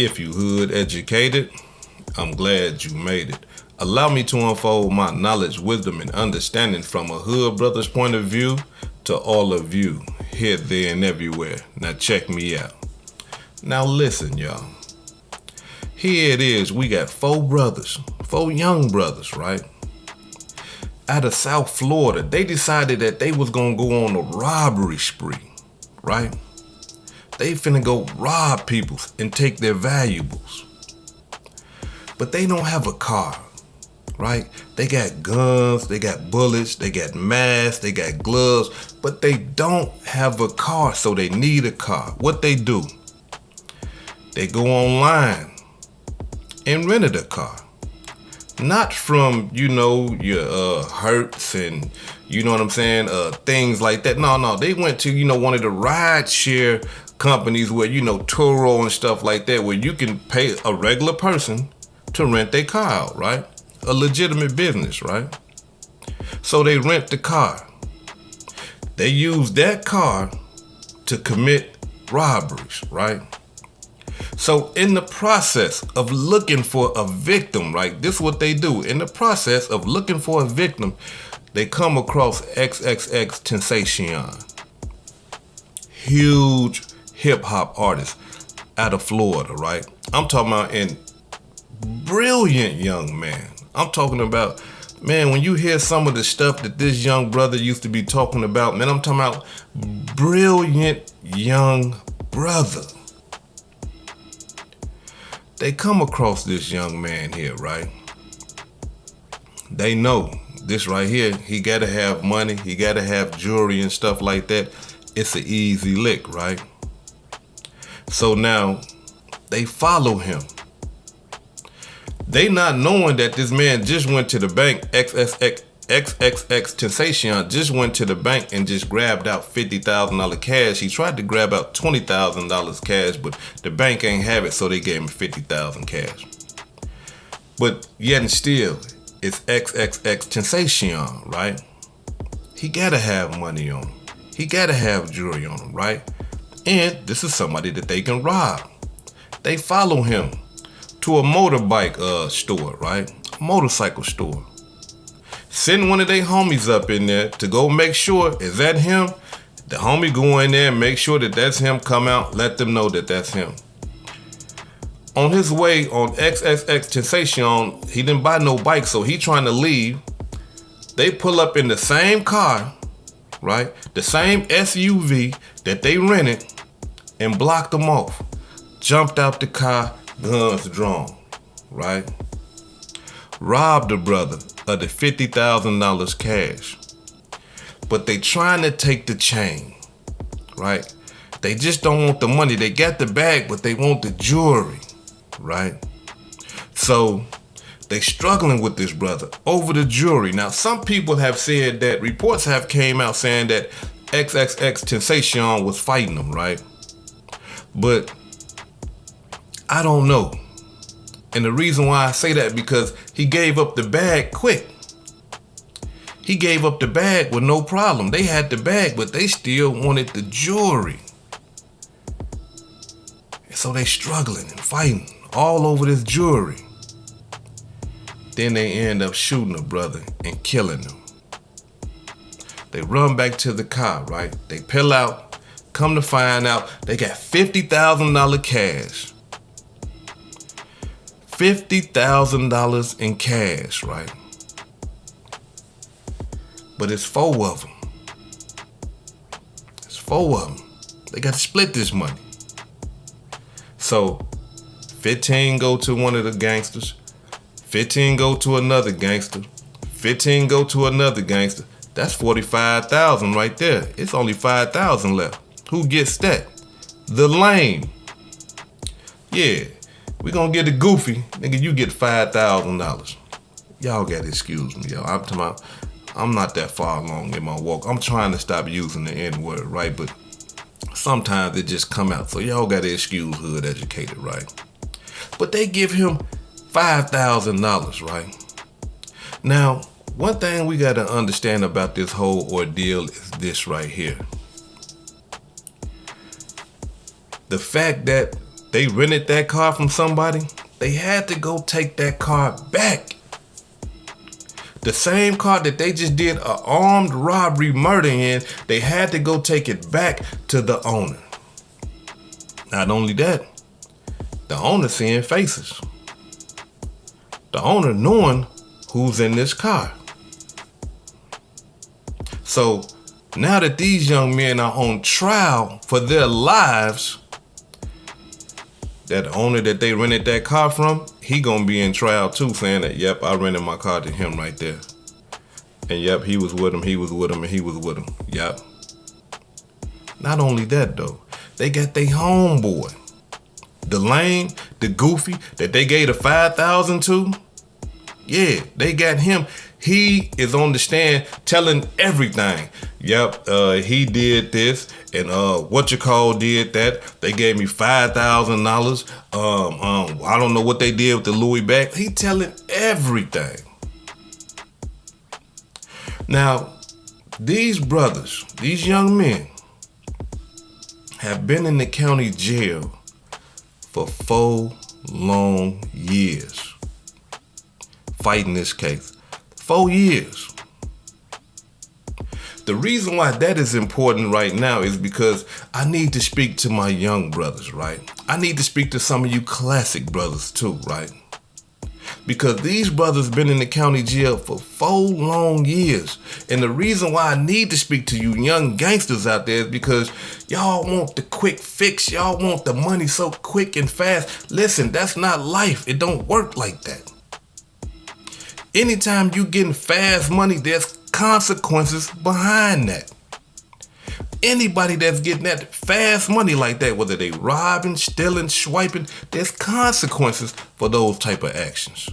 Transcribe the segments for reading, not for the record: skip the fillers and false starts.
If you hood educated, I'm glad you made it. Allow me to unfold my knowledge, wisdom, and understanding from a hood brother's point of view to all of you, here, there, and everywhere. Now check me out. Now listen, y'all. Here it is, we got four young brothers, right? Out of South Florida, they decided that they was gonna go on a robbery spree, right? They finna go rob people and take their valuables. But they don't have a car, right? They got guns, they got bullets, they got masks, they got gloves, but they don't have a car, so they need a car. What they do? They go online and rented a car. Not from, your Hertz and, you know what I'm saying, things like that. No, they went to, one of the ride share companies where, Turo and stuff like that, where you can pay a regular person to rent their car out, right? A legitimate business, right? So they rent the car. They use that car to commit robberies, right? So in the process of looking for a victim, right? This is what they do. In the process of looking for a victim, they come across XXXtentacion. Huge hip hop artist out of Florida, right? I'm talking about a brilliant young man. I'm talking about, man, when you hear some of the stuff that this young brother used to be talking about, man, I'm talking about brilliant young brother. They come across this young man here, right? They know this right here, he gotta have money, he gotta have jewelry and stuff like that. It's an easy lick, right? So now they follow him. They not knowing that this man just went to the bank, XXXtentacion just went to the bank and just grabbed out $50,000 cash. He tried to grab out $20,000 cash, but the bank ain't have it, so they gave him $50,000 cash. But yet and still, it's XXXtentacion, right? He gotta have money on him. He gotta have jewelry on him, right? And this is somebody that they can rob. They follow him to a motorbike store, right? A motorcycle store. Send one of their homies up in there to go make sure, is that him? The homie go in there and make sure that that's him, come out, let them know that that's him. On his way on XXXtentacion, he didn't buy no bike, so he trying to leave. They pull up in the same car, right? The same SUV that they rented and blocked them off. Jumped out the car, guns drawn, right? Robbed the brother of the $50,000 cash. But they trying to take the chain, right? They just don't want the money. They got the bag, but they want the jewelry, right? So they struggling with this brother over the jewelry. Now, some people have said that reports have came out saying that XXXtentacion was fighting them, right? But I don't know. And the reason why I say that, because he gave up the bag quick. He gave up the bag with no problem. They had the bag, but they still wanted the jewelry. And so they struggling and fighting all over this jewelry. Then they end up shooting a brother and killing him. They run back to the car, right? They pull out, come to find out they got $50,000 cash. $50,000 in cash, right? But it's four of them. It's four of them. They got to split this money. So 15 go to one of the gangsters, 15 go to another gangster, 15 go to another gangster. That's 45,000 right there. It's only 5,000 left. Who gets that? The lame. Yeah. We gonna get it goofy, nigga. You get $5,000. Y'all gotta excuse me, yo. I'm not that far along in my walk. I'm trying to stop using the N-word, right? But sometimes it just come out. So y'all gotta excuse hood educated, right? But they give him $5,000, right? Now, one thing we gotta understand about this whole ordeal is this right here. The fact that they rented that car from somebody, they had to go take that car back. The same car that they just did an armed robbery murder in, they had to go take it back to the owner. Not only that, the owner seeing faces. The owner knowing who's in this car. So now that these young men are on trial for their lives, that owner that they rented that car from, he gonna be in trial too, saying that, yep, I rented my car to him right there. And yep, he was with him, he was with him, and he was with him. Yep. Not only that though, they got their homeboy, the lame, the goofy that they gave the $5,000 to. Yeah, they got him. He is on the stand telling everything. Yep, he did this, and did that. They gave me $5,000. I don't know what they did with the Louis bag. He telling everything. Now, these brothers, these young men, have been in the county jail for 4 long years fighting this case. 4 years. The reason why that is important right now is because I need to speak to my young brothers, right? I need to speak to some of you classic brothers too, right? Because these brothers been in the county jail for 4 long years. And the reason why I need to speak to you young gangsters out there is because y'all want the quick fix. Y'all want the money so quick and fast. Listen, that's not life. It don't work like that. Anytime you getting fast money, there's consequences behind that. Anybody that's getting that fast money like that, whether they robbing, stealing, swiping, there's consequences for those type of actions.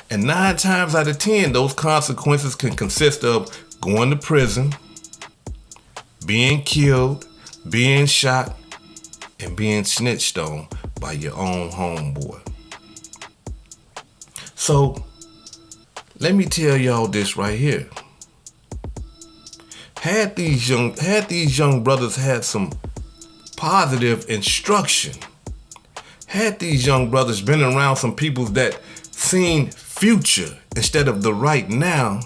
And 9 times out of 10, those consequences can consist of going to prison, being killed, being shot, and being snitched on by your own homeboy. So, let me tell y'all this right here. Had these young brothers had some positive instruction, had these young brothers been around some people that seen future instead of the right now,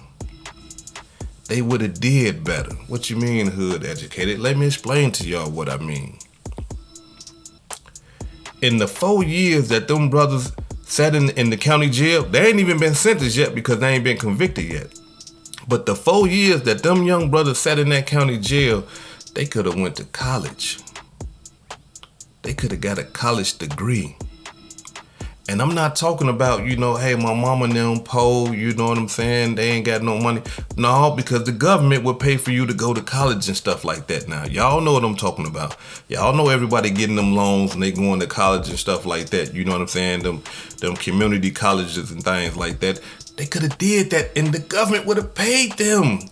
they would have did better. What you mean, hood educated? Let me explain to y'all what I mean. In the 4 years that them brothers sat in the county jail, they ain't even been sentenced yet because they ain't been convicted yet. But the 4 years that them young brothers sat in that county jail, they could have went to college. They could have got a college degree. And I'm not talking about, hey, my mama and them poor, you know what I'm saying? They ain't got no money. No, because the government would pay for you to go to college and stuff like that now. Y'all know what I'm talking about. Y'all know everybody getting them loans and they going to college and stuff like that. You know what I'm saying? Them community colleges and things like that. They could have did that and the government would have paid them.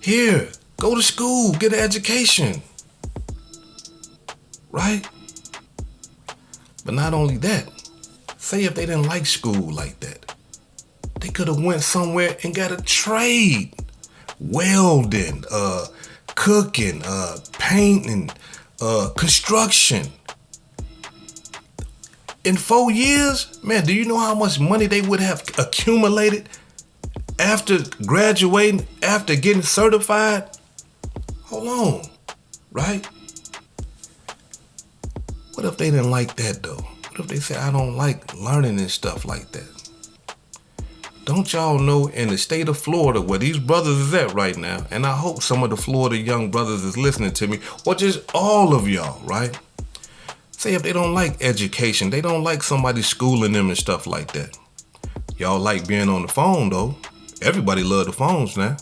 Here, go to school, get an education. Right? But not only that. Say if they didn't like school like that, they could have went somewhere and got a trade. Welding, cooking, painting, construction. In 4 years, man, do you know how much money they would have accumulated after graduating, after getting certified? Hold on, right? What if they didn't like that though? What if they say, I don't like learning and stuff like that? Don't y'all know in the state of Florida where these brothers is at right now, and I hope some of the Florida young brothers is listening to me, or just all of y'all, right? Say if they don't like education, they don't like somebody schooling them and stuff like that. Y'all like being on the phone though. Everybody love the phones now.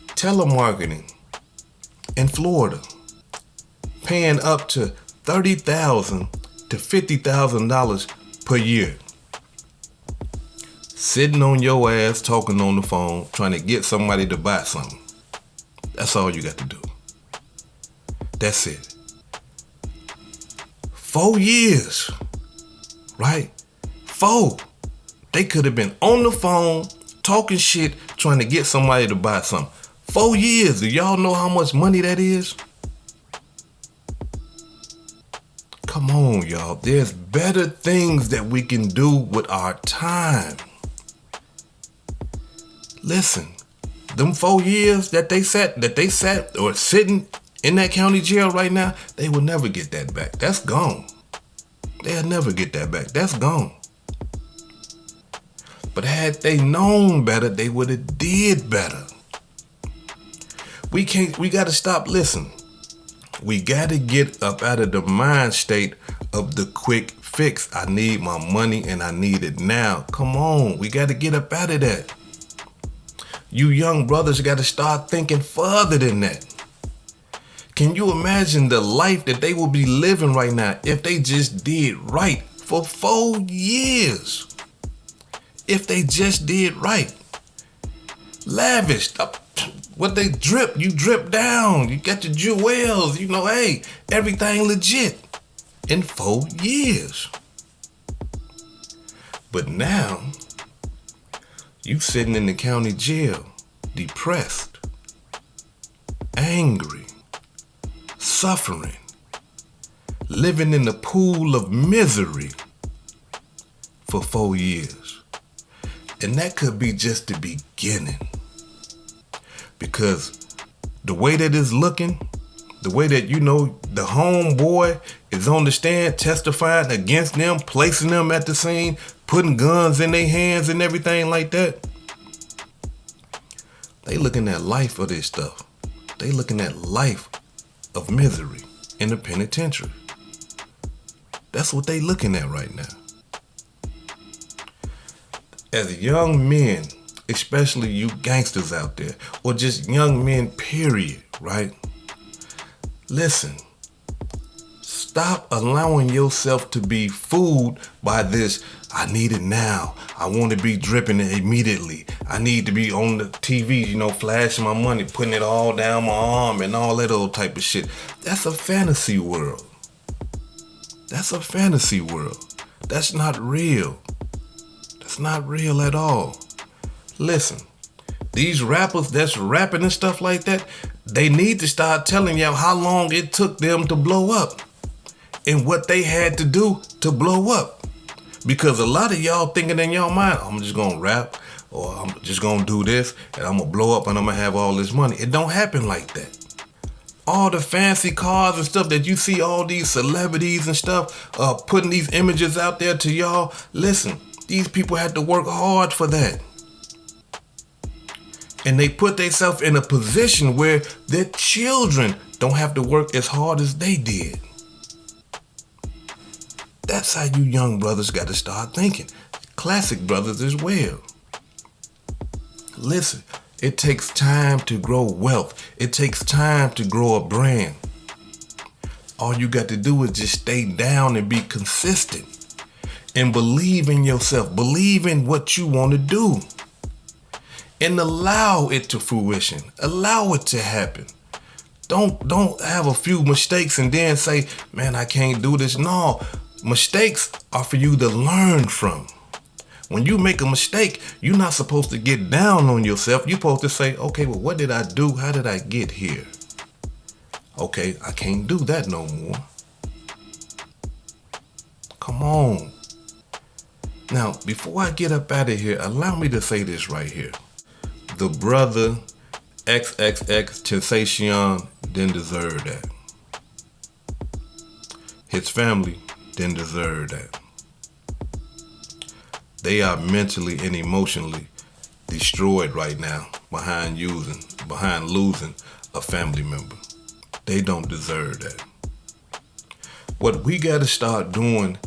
Telemarketing in Florida, paying up to $30,000 to $50,000 per year. Sitting on your ass, talking on the phone, trying to get somebody to buy something. That's all you got to do. That's it. 4 years, right? 4. They could have been on the phone, talking shit, trying to get somebody to buy something. 4 years. Do y'all know how much money that is? y'all. There's better things that we can do with our time. Listen, them 4 years that they sat or sitting in that county jail right now, they will never get that back. That's gone. They'll never get that back. That's gone. But had they known better, they would have did better. We gotta stop, listen. We gotta get up out of the mind state of the quick fix. I need my money and I need it now. Come on, we gotta get up out of that. You young brothers gotta start thinking further than that. Can you imagine the life that they will be living right now if they just did right for 4 years? If they just did right. Lavished. What they drip, you drip down. You got your jewels, hey, everything legit in 4 years. But now, you sitting in the county jail, depressed, angry, suffering, living in the pool of misery for 4 years. And that could be just the beginning. Because the way that it's looking, the way that, the homeboy is on the stand testifying against them, placing them at the scene, putting guns in their hands and everything like that. They looking at life of this stuff. They looking at life of misery in the penitentiary. That's what they looking at right now. As young men, especially you gangsters out there, or just young men, period, right? Listen, stop allowing yourself to be fooled by this, I need it now. I want to be dripping it immediately. I need to be on the TV, flashing my money, putting it all down my arm and all that old type of shit. That's a fantasy world. That's a fantasy world. That's not real. That's not real at all. Listen, these rappers that's rapping and stuff like that, they need to start telling y'all how long it took them to blow up and what they had to do to blow up. Because a lot of y'all thinking in y'all mind, I'm just gonna rap or I'm just gonna do this and I'm gonna blow up and I'm gonna have all this money. It don't happen like that. All the fancy cars and stuff that you see all these celebrities and stuff putting these images out there to y'all, listen, these people had to work hard for that. And they put themselves in a position where their children don't have to work as hard as they did. That's how you young brothers got to start thinking. Classic brothers as well. Listen, it takes time to grow wealth. It takes time to grow a brand. All you got to do is just stay down and be consistent. And believe in yourself. Believe in what you want to do. And allow it to fruition. Allow it to happen. Don't have a few mistakes and then say, man, I can't do this. No, mistakes are for you to learn from. When you make a mistake, you're not supposed to get down on yourself. You're supposed to say, okay, well, what did I do? How did I get here? Okay, I can't do that no more. Come on. Now, before I get up out of here, allow me to say this right here. The brother XXXtentacion didn't deserve that. His family didn't deserve that. They are mentally and emotionally destroyed right now behind losing a family member. They don't deserve that. What we got to start doing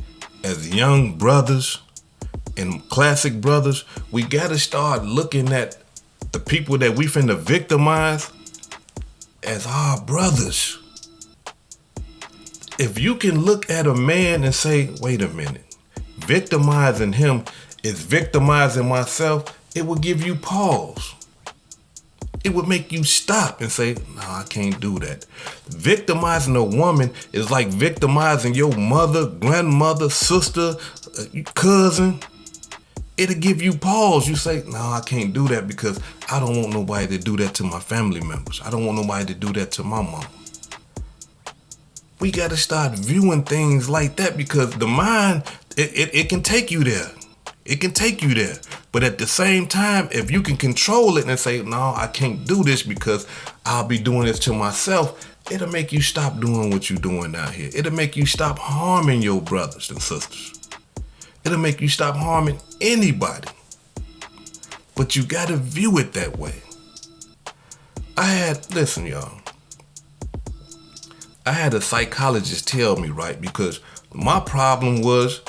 as young brothers and classic brothers, we got to start looking at the people that we finna victimize as our brothers. If you can look at a man and say, wait a minute, victimizing him is victimizing myself, it will give you pause. It would make you stop and say, no, I can't do that. Victimizing a woman is like victimizing your mother, grandmother, sister, cousin. It'll give you pause. You say, no, I can't do that because I don't want nobody to do that to my family members. I don't want nobody to do that to my mom. We got to start viewing things like that, because the mind, it can take you there. It can take you there. But at the same time, if you can control it and say, no, I can't do this because I'll be doing this to myself, it'll make you stop doing what you're doing out here. It'll make you stop harming your brothers and sisters. It'll make you stop harming anybody. But you got to view it that way. Listen, y'all. I had a psychologist tell me, right, because my problem was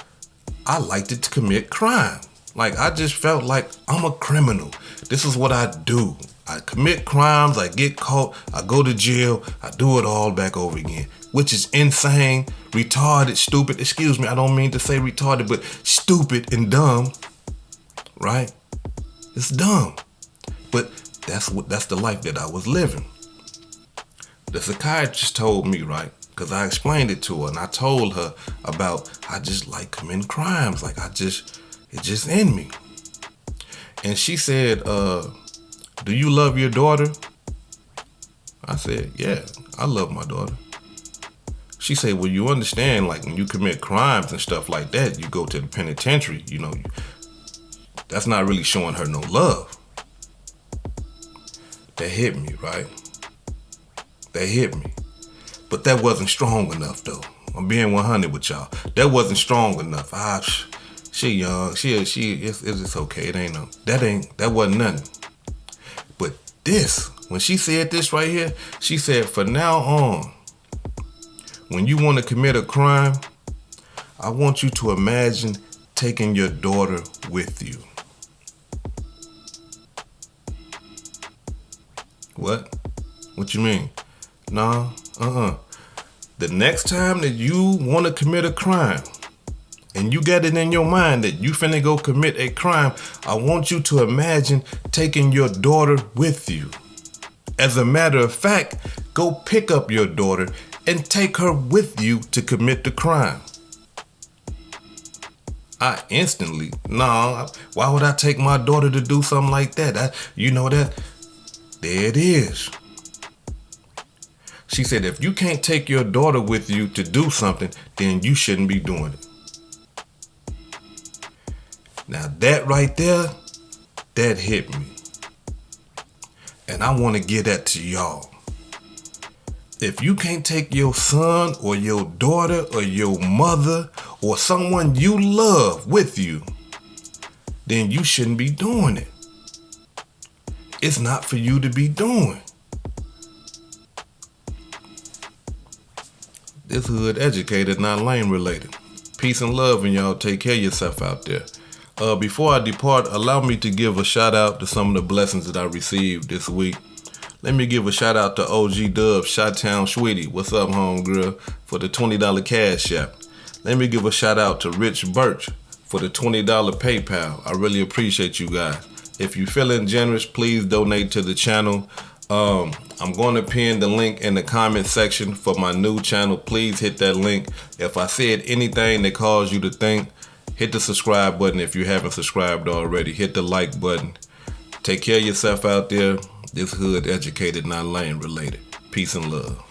I liked to commit crime. Like, I just felt like I'm a criminal. This is what I do. I commit crimes, I get caught, I go to jail, I do it all back over again, which is insane, retarded, stupid. Excuse me, I don't mean to say retarded, but stupid and dumb, right? It's dumb. But that's the life that I was living. The psychiatrist told me, right, because I explained it to her, and I told her about, I just like committing crimes. Like, it's just in me. And she said, do you love your daughter? I said, yeah, I love my daughter. She said, well, you understand, like, when you commit crimes and stuff like that, you go to the penitentiary, you know, that's not really showing her no love. That hit me, right? That hit me. But that wasn't strong enough, though. I'm being 100 with y'all. That wasn't strong enough. She young. It's okay. It ain't no. That wasn't nothing. But this, when she said this right here, she said, from now on, when you want to commit a crime, I want you to imagine taking your daughter with you. What? What you mean? Nah, The next time that you want to commit a crime and you got it in your mind that you finna go commit a crime, I want you to imagine taking your daughter with you. As a matter of fact, go pick up your daughter and take her with you to commit the crime. I instantly, why would I take my daughter to do something like that? There it is. She said, if you can't take your daughter with you to do something, then you shouldn't be doing it. Now that right there, that hit me. And I want to give that to y'all. If you can't take your son or your daughter or your mother or someone you love with you, then you shouldn't be doing it. It's not for you to be doing. This hood educated, not lame related. Peace and love, and y'all take care of yourself out there. Before I depart, allow me to give a shout out to some of the blessings that I received this week. Let me give a shout out to OG Dub, Chi-Town Sweetie. What's up, homegirl? For the $20 cash app. Let me give a shout out to Rich Birch for the $20 PayPal. I really appreciate you guys. If you're feeling generous, please donate to the channel. I'm going to pin the link in the comment section for my new channel. Please hit that link. If I said anything that caused you to think, hit the subscribe button if you haven't subscribed already. Hit the like button. Take care of yourself out there. This hood educated, not lame related. Peace and love.